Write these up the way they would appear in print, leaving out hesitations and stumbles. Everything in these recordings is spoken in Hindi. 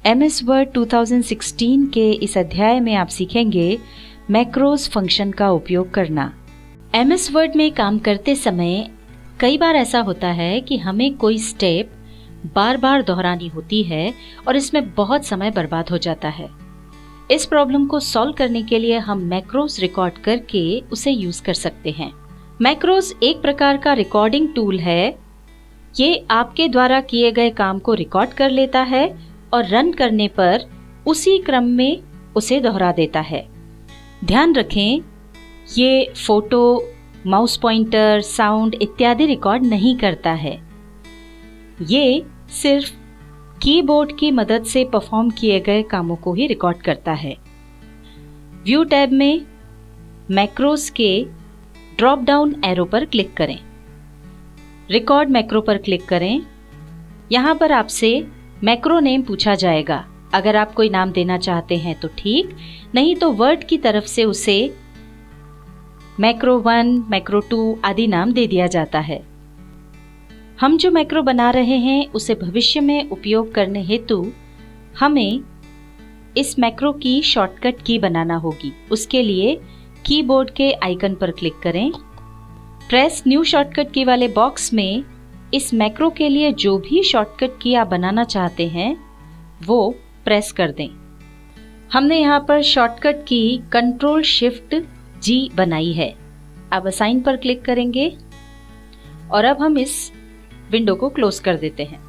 MS वर्ड 2016 के इस अध्याय में आप सीखेंगे मैक्रोस फंक्शन का उपयोग करना। MS वर्ड में काम करते समय कई बार ऐसा होता है कि हमें कोई स्टेप बार बार दोहरानी होती है और इसमें बहुत समय बर्बाद हो जाता है। इस प्रॉब्लम को सॉल्व करने के लिए हम मैक्रोस रिकॉर्ड करके उसे यूज कर सकते हैं। मैक्रोस एक प्रकार का रिकॉर्डिंग टूल है। ये आपके द्वारा किए गए काम को रिकॉर्ड कर लेता है और रन करने पर उसी क्रम में उसे दोहरा देता है। ध्यान रखें, ये फोटो, माउस पॉइंटर, साउंड इत्यादि रिकॉर्ड नहीं करता है। ये सिर्फ कीबोर्ड की मदद से परफॉर्म किए गए कामों को ही रिकॉर्ड करता है। व्यू टैब में मैक्रोस के ड्रॉप डाउन एरो पर क्लिक करें। रिकॉर्ड मैक्रो पर क्लिक करें। यहाँ पर आपसे मैक्रो नेम पूछा जाएगा। अगर आप कोई नाम देना चाहते हैं तो ठीक, नहीं तो वर्ड की तरफ से उसे मैक्रो 1, मैक्रो 2 आदि नाम दे दिया जाता है। हम जो मैक्रो बना रहे हैं उसे भविष्य में उपयोग करने हेतु हमें इस मैक्रो की शॉर्टकट की बनाना होगी। उसके लिए कीबोर्ड के आइकन पर क्लिक करें। प्रेस न्यू शॉर्टकट की वाले बॉक्स में इस मैक्रो के लिए जो भी शॉर्टकट की आप बनाना चाहते हैं वो प्रेस कर दें। हमने यहाँ पर शॉर्टकट की Ctrl+Shift+G बनाई है। अब असाइन पर क्लिक करेंगे और अब हम इस विंडो को क्लोज कर देते हैं।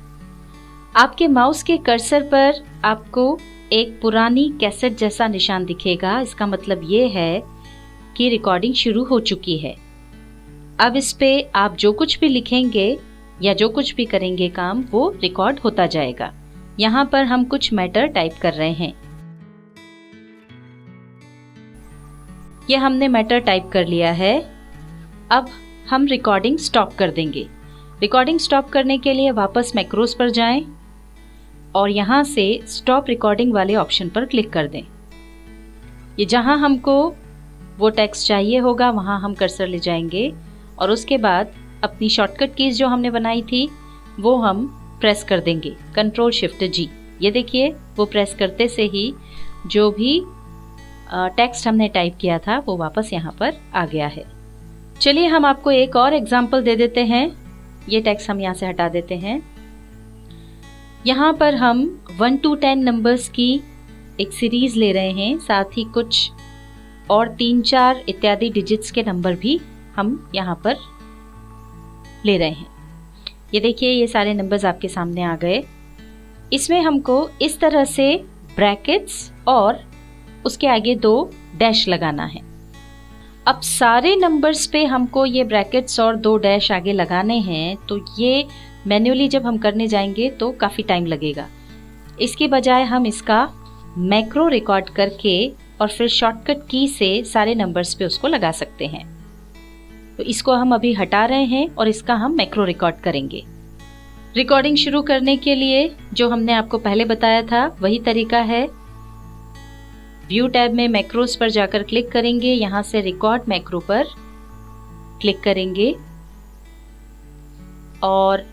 आपके माउस के कर्सर पर आपको एक पुरानी कैसेट जैसा निशान दिखेगा। इसका मतलब ये है कि रिकॉर्डिंग शुरू हो चुकी है। अब इस पे आप जो कुछ भी लिखेंगे या जो कुछ भी करेंगे काम, वो रिकॉर्ड होता जाएगा। यहाँ पर हम कुछ मैटर टाइप कर रहे हैं। ये हमने मैटर टाइप कर लिया है। अब हम रिकॉर्डिंग स्टॉप कर देंगे। रिकॉर्डिंग स्टॉप करने के लिए वापस मैक्रोस पर जाएं और यहाँ से स्टॉप रिकॉर्डिंग वाले ऑप्शन पर क्लिक कर दें। ये जहाँ हमको वो टेक्स्ट चाहिए होगा वहाँ हम कर्सर ले जाएंगे और उसके बाद अपनी शॉर्टकट कीज जो हमने बनाई थी वो हम प्रेस कर देंगे, Ctrl+Shift+G। ये देखिए, वो प्रेस करते से ही जो भी टेक्स्ट हमने टाइप किया था वो वापस यहाँ पर आ गया है। चलिए हम आपको एक और एग्जाम्पल दे देते हैं। ये टेक्स्ट हम यहाँ से हटा देते हैं। यहाँ पर हम 1 to 10 नंबर्स की एक सीरीज ले रहे हैं, साथ ही कुछ और 3, 4 इत्यादि डिजिट्स के नंबर भी हम यहाँ पर ले रहे हैं। ये देखिए, ये सारे नंबर्स आपके सामने आ गए। इसमें हमको इस तरह से ब्रैकेट्स और उसके आगे 2 डैश लगाना है। अब सारे नंबर्स पे हमको ये ब्रैकेट्स और 2 डैश आगे लगाने हैं, तो ये मैन्युअली जब हम करने जाएंगे तो काफ़ी टाइम लगेगा। इसके बजाय हम इसका मैक्रो रिकॉर्ड करके और फिर शॉर्टकट की से सारे नंबर्स पे उसको लगा सकते हैं। तो इसको हम अभी हटा रहे हैं और इसका हम मैक्रो रिकॉर्ड करेंगे। रिकॉर्डिंग शुरू करने के लिए जो हमने आपको पहले बताया था वही तरीका है। व्यू टैब में मैक्रोस पर जाकर क्लिक करेंगे। यहाँ से रिकॉर्ड मैक्रो पर क्लिक करेंगे और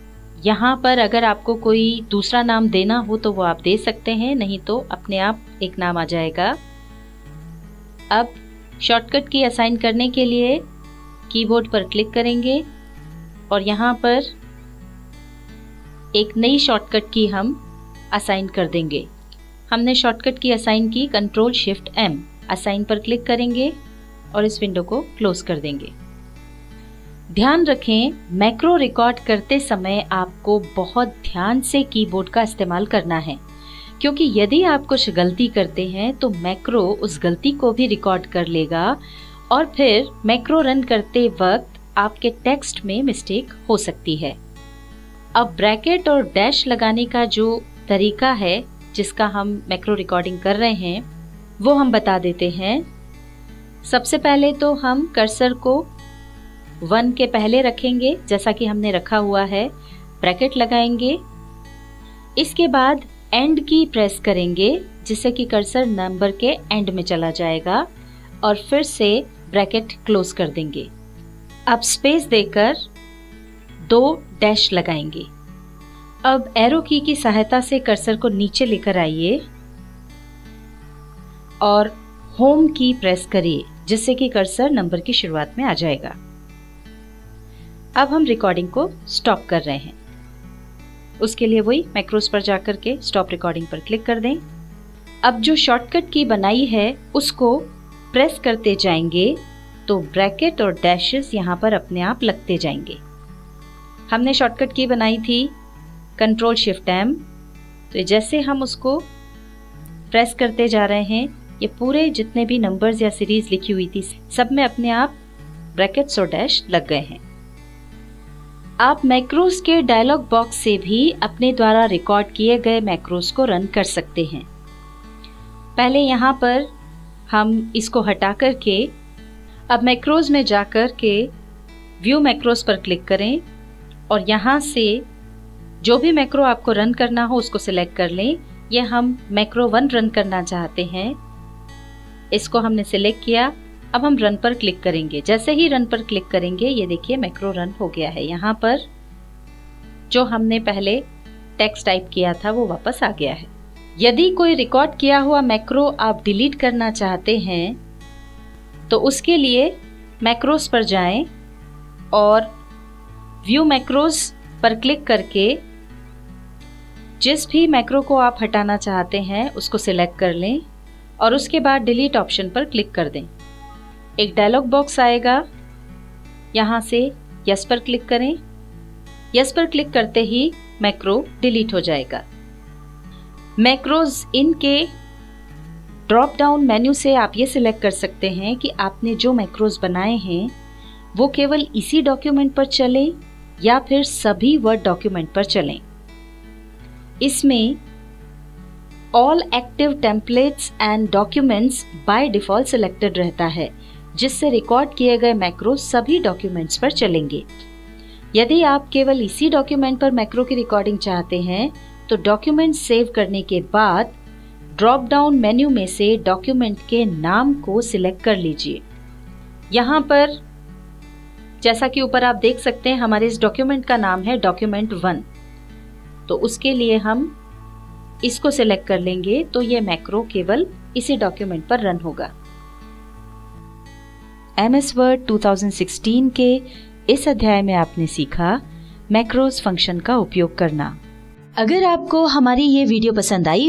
यहाँ पर अगर आपको कोई दूसरा नाम देना हो तो वो आप दे सकते हैं, नहीं तो अपने आप एक नाम आ जाएगा। अब शॉर्टकट की असाइन करने के लिए कीबोर्ड पर क्लिक करेंगे और यहाँ पर एक नई शॉर्टकट की हम असाइन कर देंगे। हमने शॉर्टकट की असाइन की Ctrl+Shift+M। असाइन पर क्लिक करेंगे और इस विंडो को क्लोज कर देंगे। ध्यान रखें, मैक्रो रिकॉर्ड करते समय आपको बहुत ध्यान से कीबोर्ड का इस्तेमाल करना है, क्योंकि यदि आप कुछ गलती करते हैं तो मैक्रो उस गलती को भी रिकॉर्ड कर लेगा और फिर मैक्रो रन करते वक्त आपके टेक्स्ट में मिस्टेक हो सकती है। अब ब्रैकेट और डैश लगाने का जो तरीका है जिसका हम मैक्रो रिकॉर्डिंग कर रहे हैं वो हम बता देते हैं। सबसे पहले तो हम कर्सर को 1 के पहले रखेंगे जैसा कि हमने रखा हुआ है, ब्रैकेट लगाएंगे। इसके बाद एंड की प्रेस करेंगे जिससे कि कर्सर नंबर के एंड में चला जाएगा और फिर से ब्रैकेट क्लोज कर देंगे। अब स्पेस देकर 2 डैश लगाएंगे। अब एरो की सहायता से कर्सर को नीचे लेकर आइए और होम की प्रेस करिए, जिससे कि कर्सर नंबर की शुरुआत में आ जाएगा। अब हम रिकॉर्डिंग को स्टॉप कर रहे हैं। उसके लिए वही मैक्रोस पर जाकर के स्टॉप रिकॉर्डिंग पर क्लिक कर दें। अब जो शॉर्टकट की बनाई है उसको प्रेस करते जाएंगे तो ब्रैकेट और डैशेस यहाँ पर अपने आप लगते जाएंगे। हमने शॉर्टकट की बनाई थी Ctrl+Shift+M, तो जैसे हम उसको प्रेस करते जा रहे हैं, ये पूरे जितने भी नंबर्स या सीरीज लिखी हुई थी सब में अपने आप ब्रैकेट्स और डैश लग गए हैं। आप मैक्रोस के डायलॉग बॉक्स से भी अपने द्वारा रिकॉर्ड किए गए मैक्रोस को रन कर सकते हैं। पहले यहाँ पर हम इसको हटा करके अब मैक्रोस में जाकर के व्यू मैक्रोस पर क्लिक करें और यहाँ से जो भी मैक्रो आपको रन करना हो उसको सिलेक्ट कर लें। ये हम मैक्रो 1 रन करना चाहते हैं, इसको हमने सिलेक्ट किया। अब हम रन पर क्लिक करेंगे। जैसे ही रन पर क्लिक करेंगे ये देखिए मैक्रो रन हो गया है। यहाँ पर जो हमने पहले टेक्स्ट टाइप किया था वो वापस आ गया है। यदि कोई रिकॉर्ड किया हुआ मैक्रो आप डिलीट करना चाहते हैं तो उसके लिए मैक्रोस पर जाएं और व्यू मैक्रोस पर क्लिक करके जिस भी मैक्रो को आप हटाना चाहते हैं उसको सिलेक्ट कर लें और उसके बाद डिलीट ऑप्शन पर क्लिक कर दें। एक डायलॉग बॉक्स आएगा, यहाँ से यस पर क्लिक करें। यस पर क्लिक करते ही मैक्रो डिलीट हो जाएगा। मैक्रोज इन के ड्रॉप डाउन मेन्यू से आप ये सिलेक्ट कर सकते हैं कि आपने जो मैक्रोज बनाए हैं वो केवल इसी डॉक्यूमेंट पर चलें या फिर सभी वर्ड डॉक्यूमेंट पर चलें। इसमें all active templates and documents by default selected रहता है, जिससे रिकॉर्ड किए गए मैक्रो सभी डॉक्यूमेंट्स पर चलेंगे। यदि आप केवल इसी डॉक्यूमेंट पर मैक्रो की रिकॉर्डिंग चाहते हैं तो डॉक्यूमेंट सेव करने के बाद ड्रॉप डाउन मेन्यू में से डॉक्यूमेंट के नाम को सिलेक्ट कर लीजिए। यहाँ पर जैसा कि ऊपर आप देख सकते हैं हमारे इस डॉक्यूमेंट का नाम है डॉक्यूमेंट 1, तो उसके लिए हम इसको सिलेक्ट कर लेंगे तो ये मैक्रो केवल इसी डॉक्यूमेंट पर रन होगा। MS वर्ड 2016 के इस अध्याय में आपने सीखा मैक्रोस फंक्शन का उपयोग करना। अगर आपको हमारी ये वीडियो पसंद आई